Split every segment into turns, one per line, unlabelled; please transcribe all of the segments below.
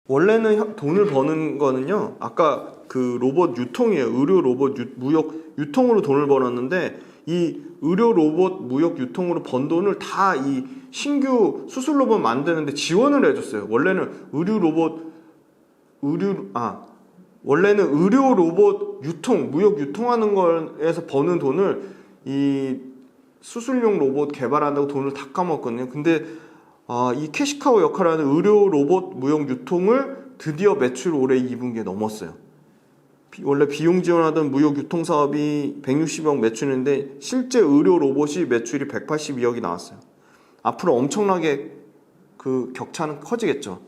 원래는 돈을 버는 거는요, 아까 그 로봇 유통이에요. 의료 로봇 무역 유통으로 돈을 벌었는데, 이 의료 로봇 무역 유통으로 번 돈을 다 이 신규 수술 로봇 만드는데 지원을 해줬어요. 원래는 의료 로봇 유통, 무역 유통하는 거에서 버는 돈을 이 수술용 로봇 개발한다고 돈을 다 까먹었거든요. 근데 이 캐시카우 역할을 하는 의료 로봇 무역 유통을 드디어 매출 올해 2분기에 넘었어요. 원래 비용 지원하던 무역 유통 사업이 160억 매출인데 실제 의료 로봇이 매출이 182억이 나왔어요. 앞으로 엄청나게 그 격차는 커지겠죠.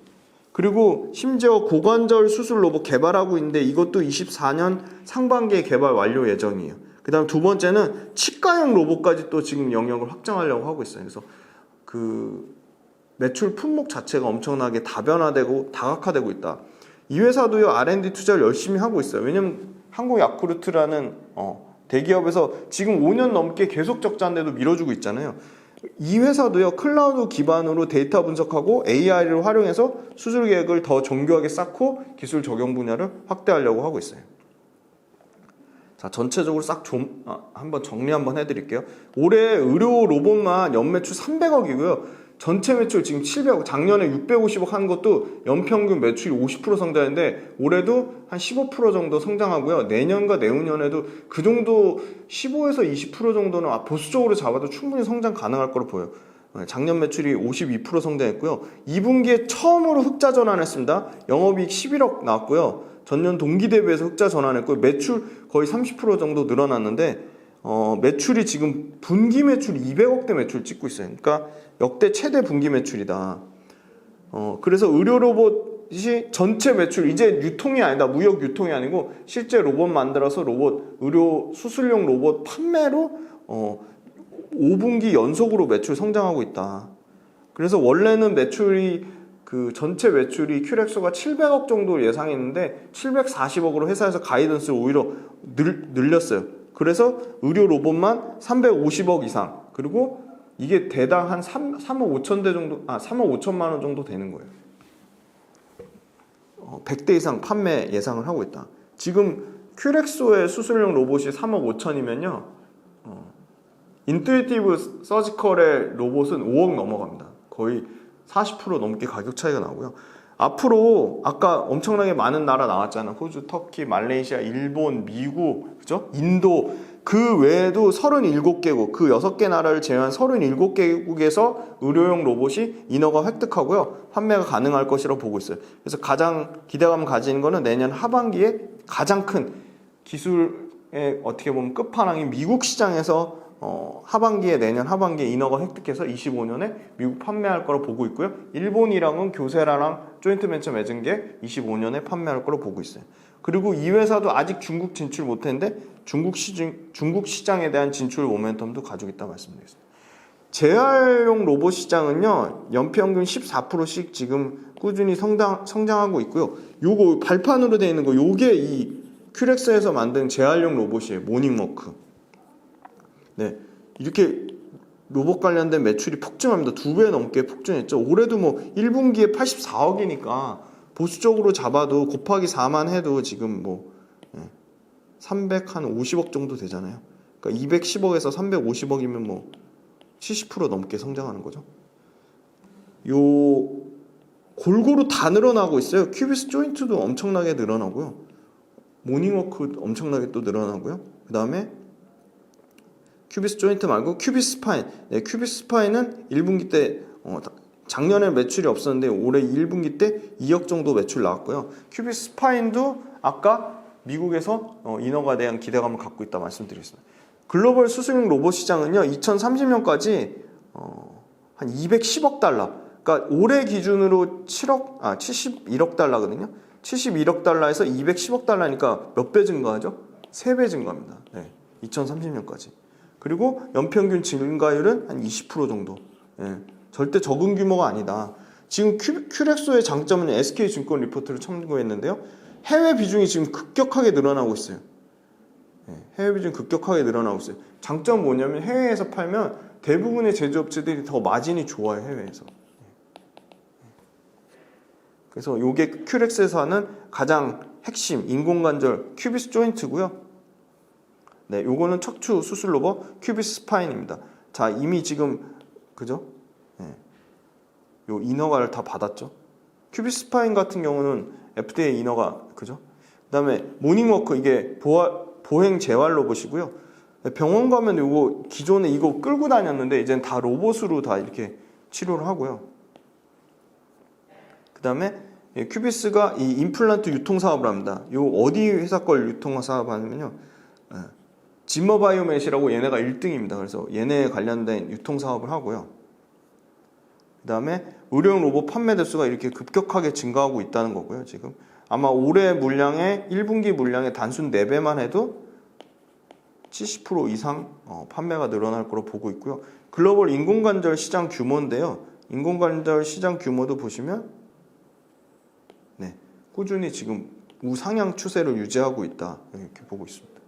그리고 심지어 고관절 수술 로봇 개발하고 있는데 이것도 24년 상반기에 개발 완료 예정이에요. 그 다음 두 번째는 치과용 로봇까지 또 지금 영역을 확장하려고 하고 있어요. 그래서 그 매출 품목 자체가 엄청나게 다변화되고 다각화되고 있다. 이 회사도요, R&D 투자를 열심히 하고 있어요. 왜냐면 한국 야쿠르트라는 대기업에서 지금 5년 넘게 계속 적자인데도 밀어주고 있잖아요. 이 회사도요, 클라우드 기반으로 데이터 분석하고 AI를 활용해서 수술 계획을 더 정교하게 쌓고 기술 적용 분야를 확대하려고 하고 있어요. 자, 전체적으로 한번 정리 한번 해드릴게요. 올해 의료 로봇만 연매출 300억이고요. 전체 매출 지금 700억, 작년에 650억 한 것도 연평균 매출이 50% 성장했는데 올해도 한 15% 정도 성장하고요. 내년과 내후년에도 그 정도 15에서 20% 정도는 보수적으로 잡아도 충분히 성장 가능할 거로 보여요. 작년 매출이 52% 성장했고요. 2분기에 처음으로 흑자 전환했습니다. 영업이익 11억 나왔고요. 전년 동기 대비해서 흑자 전환했고요. 매출 거의 30% 정도 늘어났는데 매출이 지금 분기 매출 200억대 매출 찍고 있어요. 그러니까 역대 최대 분기 매출이다. 그래서 의료 로봇이 전체 매출, 이제 유통이 아니다. 무역 유통이 아니고 실제 로봇 만들어서 의료 수술용 로봇 판매로 5분기 연속으로 매출 성장하고 있다. 그래서 원래는 전체 매출이 큐렉소가 700억 정도 예상했는데 740억으로 회사에서 가이던스를 오히려 늘렸어요. 그래서 의료 로봇만 350억 이상, 그리고 이게 대당 한 3억 5천 대 정도, 3억 5천만 원 정도 되는 거예요. 100대 이상 판매 예상을 하고 있다. 지금 큐렉소의 수술용 로봇이 3억 5천이면요, 인투이티브 서지컬의 로봇은 5억 넘어갑니다. 거의 40% 넘게 가격 차이가 나고요. 앞으로 아까 엄청나게 많은 나라 나왔잖아요. 호주, 터키, 말레이시아, 일본, 미국, 그죠? 인도, 그 외에도 37개국, 그 6개 나라를 제외한 37개국에서 의료용 로봇이 인허가 획득하고요, 판매가 가능할 것이라고 보고 있어요. 그래서 가장 기대감 가지는 거는 내년 하반기에 가장 큰 기술의 어떻게 보면 끝판왕인 미국 시장에서 내년 하반기에 인허가 획득해서 25년에 미국 판매할 거로 보고 있고요. 일본이랑은 교세라랑 조인트 벤처 맺은 게 25년에 판매할 거로 보고 있어요. 그리고 이 회사도 아직 중국 진출 못했는데 중국 시장에 대한 진출 모멘텀도 가지고 있다 말씀드리겠습니다. 재활용 로봇 시장은요, 연평균 14%씩 지금 꾸준히 성장하고 있고요. 요거 발판으로 되어 있는 거, 요게 이 큐렉스에서 만든 재활용 로봇이에요. 모닝워크. 네, 이렇게 로봇 관련된 매출이 폭증합니다. 2배 넘게 폭증했죠. 올해도 뭐 1분기에 84억이니까 보수적으로 잡아도 곱하기 4만 해도 지금 뭐 350억 정도 되잖아요. 그러니까 210억에서 350억이면 뭐 70% 넘게 성장하는 거죠. 요 골고루 다 늘어나고 있어요. 큐비스 조인트도 엄청나게 늘어나고요. 모닝워크 엄청나게 또 늘어나고요. 그 다음에 큐비스 조인트 말고 큐비스 스파인. 네, 큐비스 스파인은 1분기 때 작년에 매출이 없었는데 올해 1분기 때 2억 정도 매출 나왔고요. 큐비스 스파인도 아까 미국에서 인허가에 대한 기대감을 갖고 있다 말씀드리겠습니다. 글로벌 수술용 로봇 시장은요, 2030년까지 한 210억 달러, 그러니까 올해 기준으로 71억 달러거든요. 71억 달러에서 210억 달러니까 몇 배 증가하죠? 3배 증가합니다. 네, 2030년까지. 그리고 연평균 증가율은 한 20% 정도. 절대 적은 규모가 아니다. 지금 큐렉소의 장점은 SK증권 리포트를 참고했는데요, 해외 비중이 지금 급격하게 늘어나고 있어요. 해외 비중이 급격하게 늘어나고 있어요. 장점은 뭐냐면 해외에서 팔면 대부분의 제조업체들이 더 마진이 좋아요. 해외에서. 그래서 요게 큐렉스에서 하는 가장 핵심 인공관절 큐비스 조인트고요. 네, 요거는 척추 수술 로봇 큐비스 스파인입니다. 자, 이미 지금 그죠? 네. 요 인허가를 다 받았죠. 큐비스 스파인 같은 경우는 FDA 인허가 그죠? 그다음에 모닝워크 이게 보행 재활 로봇이고요. 병원 가면 요거 기존에 이거 끌고 다녔는데 이제는 다 로봇으로 다 이렇게 치료를 하고요. 그다음에 큐비스가 이 임플란트 유통 사업을 합니다. 요 어디 회사 걸 유통 사업 하냐면요. 지머바이오맷이라고 얘네가 1등입니다. 그래서 얘네 관련된 유통 사업을 하고요. 그다음에 의료용 로봇 판매 대수가 이렇게 급격하게 증가하고 있다는 거고요. 지금 아마 올해 물량의 1분기 물량의 단순 4배만 해도 70% 이상 판매가 늘어날 거로 보고 있고요. 글로벌 인공관절 시장 규모인데요. 인공관절 시장 규모도 보시면 네, 꾸준히 지금 우상향 추세를 유지하고 있다 이렇게 보고 있습니다.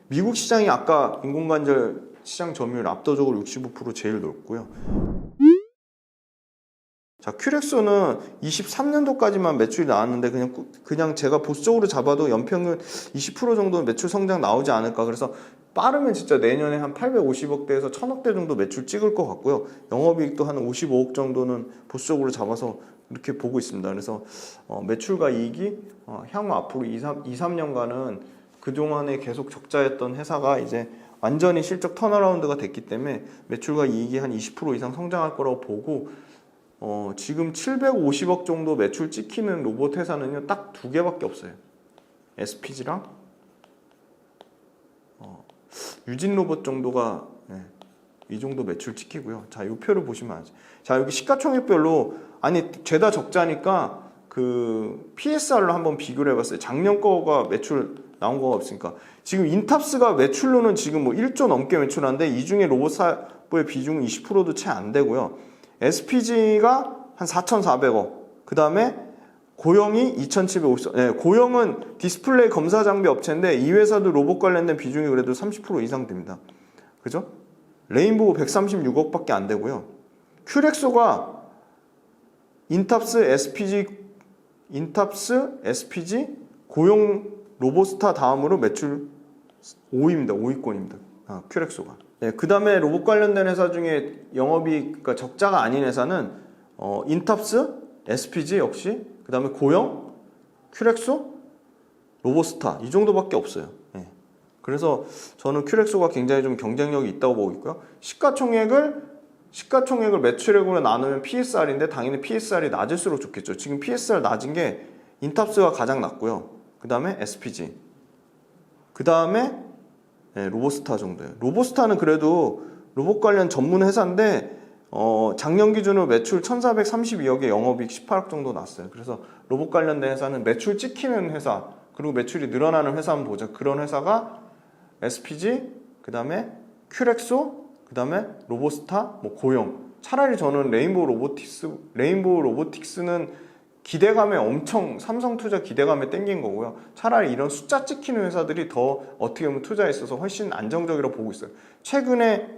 미국 시장이 아까 인공관절 시장 점유율 압도적으로 65% 제일 높고요. 자, 큐렉소는 23년도까지만 매출이 나왔는데 그냥 제가 보수적으로 잡아도 연평균 20% 정도 매출 성장 나오지 않을까. 그래서 빠르면 진짜 내년에 한 850억대에서 1000억대 정도 매출 찍을 것 같고요. 영업이익도 한 55억 정도는 보수적으로 잡아서 이렇게 보고 있습니다. 그래서 매출과 이익이 향후 앞으로 2, 3년간은 그동안에 계속 적자였던 회사가 이제 완전히 실적 턴어라운드가 됐기 때문에 매출과 이익이 한 20% 이상 성장할 거라고 보고 지금 750억 정도 매출 찍히는 로봇 회사는요 딱 2개밖에 없어요. SPG랑 유진 로봇 정도가 이 정도 매출 찍히고요. 자, 이 표를 보시면 알죠. 자, 여기 시가총액별로 아니 죄다 적자니까 그 PSR로 한번 비교를 해봤어요. 작년 거가 매출 나온 거가 없으니까 지금 인탑스가 매출로는 지금 뭐 1조 넘게 매출하는데 이 중에 로봇 사업의 비중은 20%도 채 안 되고요. SPG가 한 4,400억. 그 다음에 고영이 2,750억. 네, 고영은 디스플레이 검사 장비 업체인데 이 회사도 로봇 관련된 비중이 그래도 30% 이상 됩니다. 그죠? 레인보우 136억밖에 안 되고요. 큐렉소가 인탑스, SPG, 고용, 로보스타 다음으로 매출 5위입니다. 5위권입니다. 큐렉소가. 네, 그 다음에 로봇 관련된 회사 중에 영업이익, 그러니까 적자가 아닌 회사는 인탑스, SPG 역시, 그 다음에 고영, 큐렉소, 로보스타 이 정도밖에 없어요. 네. 그래서 저는 큐렉소가 굉장히 좀 경쟁력이 있다고 보고 있고요. 시가총액을 매출액으로 나누면 PSR인데 당연히 PSR이 낮을수록 좋겠죠. 지금 PSR 낮은 게 인탑스가 가장 낮고요. 그 다음에 SPG, 그 다음에 로보스타 정도예요. 로보스타는 그래도 로봇 관련 전문 회사인데 작년 기준으로 매출 1,432억에 영업이익 18억 정도 났어요. 그래서 로봇 관련된 회사는 매출 찍히는 회사 그리고 매출이 늘어나는 회사 한번 보자. 그런 회사가 SPG, 그 다음에 큐렉소, 그 다음에 로보스타, 뭐 고용. 차라리 저는 레인보우 로보틱스는 기대감에 엄청 삼성투자 기대감에 땡긴 거고요. 차라리 이런 숫자 찍히는 회사들이 더 어떻게 보면 투자에 있어서 훨씬 안정적이라고 보고 있어요. 최근에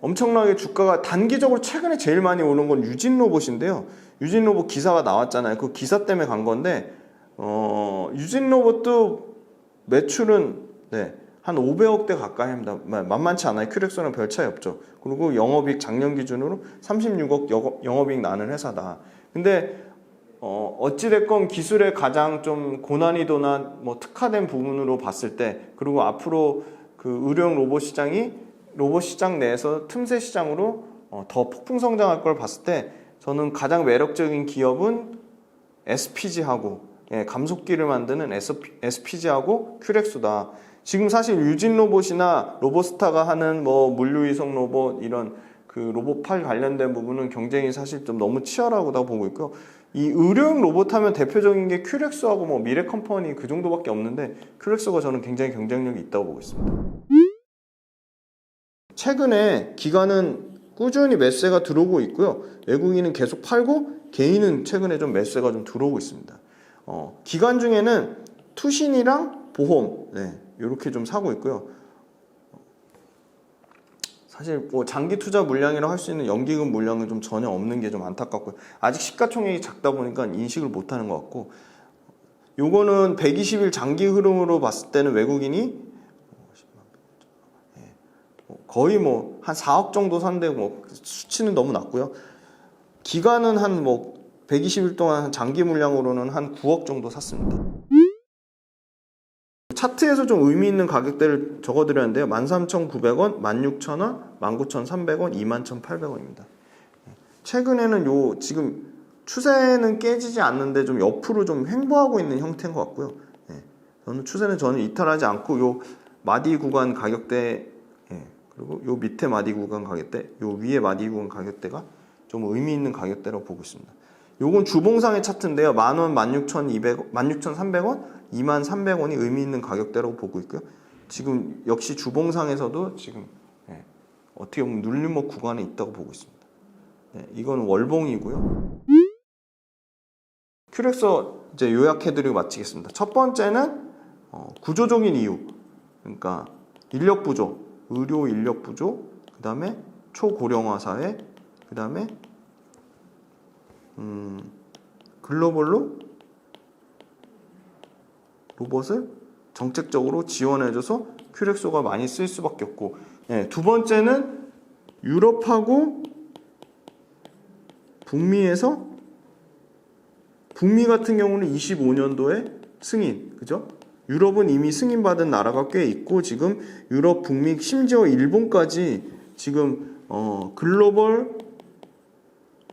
엄청나게 주가가 단기적으로 최근에 제일 많이 오른 건 유진 로봇인데요. 유진 로봇 기사가 나왔잖아요. 그 기사 때문에 간 건데 유진 로봇도 매출은 한 500억대 가까이 합니다. 만만치 않아요. 큐렉소는 별 차이 없죠. 그리고 영업이익 작년 기준으로 36억 영업이익 나는 회사다. 근데 어찌됐건 기술의 가장 좀 고난이도나 뭐 특화된 부분으로 봤을 때 그리고 앞으로 그 의료용 로봇 시장 내에서 틈새 시장으로 더 폭풍 성장할 걸 봤을 때 저는 가장 매력적인 기업은 SPG하고 감속기를 만드는 SPG하고 큐렉소다. 지금 사실 유진 로봇이나 로보스타가 하는 뭐 물류이송 로봇 이런 그 로봇팔 관련된 부분은 경쟁이 사실 좀 너무 치열하다고 보고 있고요. 이 의료용 로봇 하면 대표적인 게 큐렉소하고 뭐 미래컴퍼니 그 정도밖에 없는데 큐렉소가 저는 굉장히 경쟁력이 있다고 보고 있습니다. 최근에 기관은 꾸준히 매수세가 들어오고 있고요. 외국인은 계속 팔고 개인은 최근에 좀 매수세가 좀 들어오고 있습니다. 기관 중에는 투신이랑 보험 이렇게 좀 사고 있고요. 사실 뭐 장기 투자 물량이라고 할 수 있는 연기금 물량은 좀 전혀 없는 게 좀 안타깝고요. 아직 시가총액이 작다 보니까 인식을 못하는 것 같고, 요거는 120일 장기 흐름으로 봤을 때는 외국인이 거의 뭐 한 4억 정도 산데 뭐 수치는 너무 낮고요. 기간은 한 뭐 120일 동안 장기 물량으로는 한 9억 정도 샀습니다. 차트에서 좀 의미 있는 가격대를 적어드렸는데요. 13,900원, 16,000원, 19,300원, 21,800원입니다. 최근에는 요 지금 추세는 깨지지 않는데 좀 옆으로 좀 횡보하고 있는 형태인 것 같고요. 저는 추세는 저는 이탈하지 않고 요 마디 구간 가격대, 그리고 요 밑에 마디 구간 가격대, 요 위에 마디 구간 가격대가 좀 의미 있는 가격대라고 보고 있습니다. 요건 주봉상의 차트인데요. 10,000원, 16,200원, 16,300원, 23,300원이 의미 있는 가격대라고 보고 있고요. 지금 역시 주봉상에서도 지금 어떻게 보면 눌림목 구간에 있다고 보고 있습니다. 이건 월봉이고요. 큐렉서 이제 요약해드리고 마치겠습니다. 첫 번째는 구조적인 이유, 그러니까 인력 부족, 의료 인력 부족, 그 다음에 초고령화 사회, 그 다음에 글로벌로 로봇을 정책적으로 지원해줘서 큐렉소가 많이 쓸 수밖에 없고, 두 번째는 유럽하고 북미에서, 북미 같은 경우는 25년도에 승인, 그죠? 유럽은 이미 승인받은 나라가 꽤 있고, 지금 유럽, 북미, 심지어 일본까지 지금 글로벌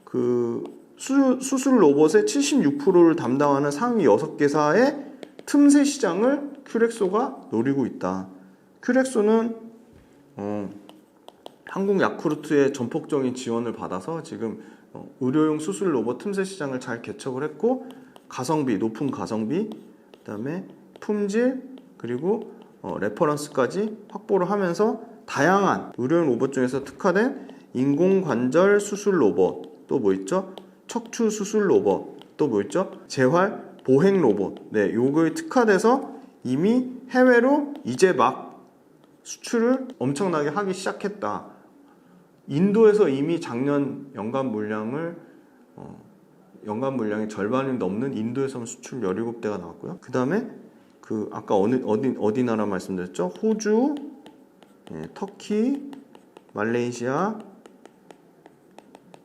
그 수술 로봇의 76%를 담당하는 상위 6개사의 틈새 시장을 큐렉소가 노리고 있다. 큐렉소는 한국 야쿠르트의 전폭적인 지원을 받아서 지금 의료용 수술 로봇 틈새 시장을 잘 개척을 했고, 가성비, 높은 가성비, 그 다음에 품질, 그리고 레퍼런스까지 확보를 하면서 다양한 의료용 로봇 중에서 특화된 인공관절 수술 로봇, 또 뭐 있죠? 척추 수술 로봇, 또 뭐 있죠? 재활 보행 로봇, 요거에 특화돼서 이미 해외로 이제 막 수출을 엄청나게 하기 시작했다. 인도에서 이미 작년 연간 물량의 절반이 넘는 인도에서는 수출 17대가 나왔고요. 그 다음에 그 아까 어디 나라 말씀드렸죠? 호주, 터키, 말레이시아,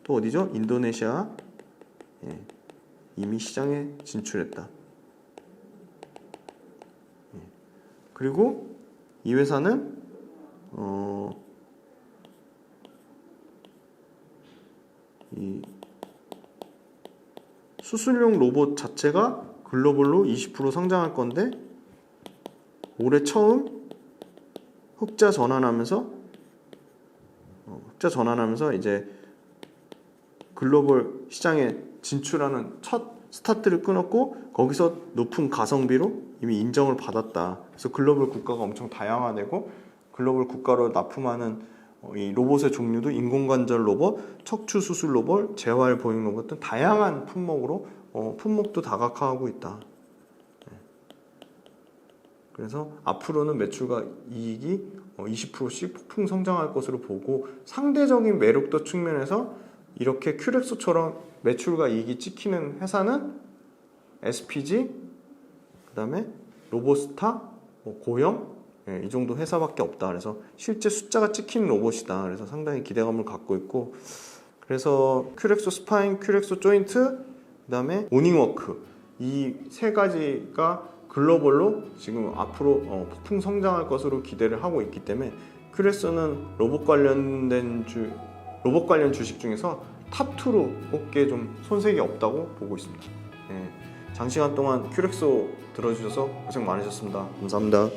또 어디죠? 인도네시아, 이미 시장에 진출했다. 그리고 이 회사는 이 수술용 로봇 자체가 글로벌로 20% 성장할 건데, 올해 처음 흑자 전환하면서 이제 글로벌 시장에 진출하는 첫 스타트를 끊었고, 거기서 높은 가성비로 이미 인정을 받았다. 그래서 글로벌 국가가 엄청 다양화되고, 글로벌 국가로 납품하는 이 로봇의 종류도 인공관절 로봇, 척추 수술 로봇, 재활 보행 로봇 등 다양한 품목으로 품목도 다각화하고 있다. 그래서 앞으로는 매출과 이익이 20%씩 폭풍 성장할 것으로 보고, 상대적인 매력도 측면에서 이렇게 큐렉소처럼 매출과 이익이 찍히는 회사는 SPG, 그 다음에 로보스타, 고영, 이 정도 회사밖에 없다. 그래서 실제 숫자가 찍히는 로봇이다. 그래서 상당히 기대감을 갖고 있고, 그래서 큐렉소 스파인, 큐렉소 조인트, 그 다음에 오닝워크, 이 세 가지가 글로벌로 지금 앞으로 폭풍 성장할 것으로 기대를 하고 있기 때문에, 큐렉소는 로봇 관련 주식 중에서 탑2로 꼽기에 좀 손색이 없다고 보고 있습니다. 장시간 동안 큐렉소 들어주셔서 고생 많으셨습니다. 감사합니다.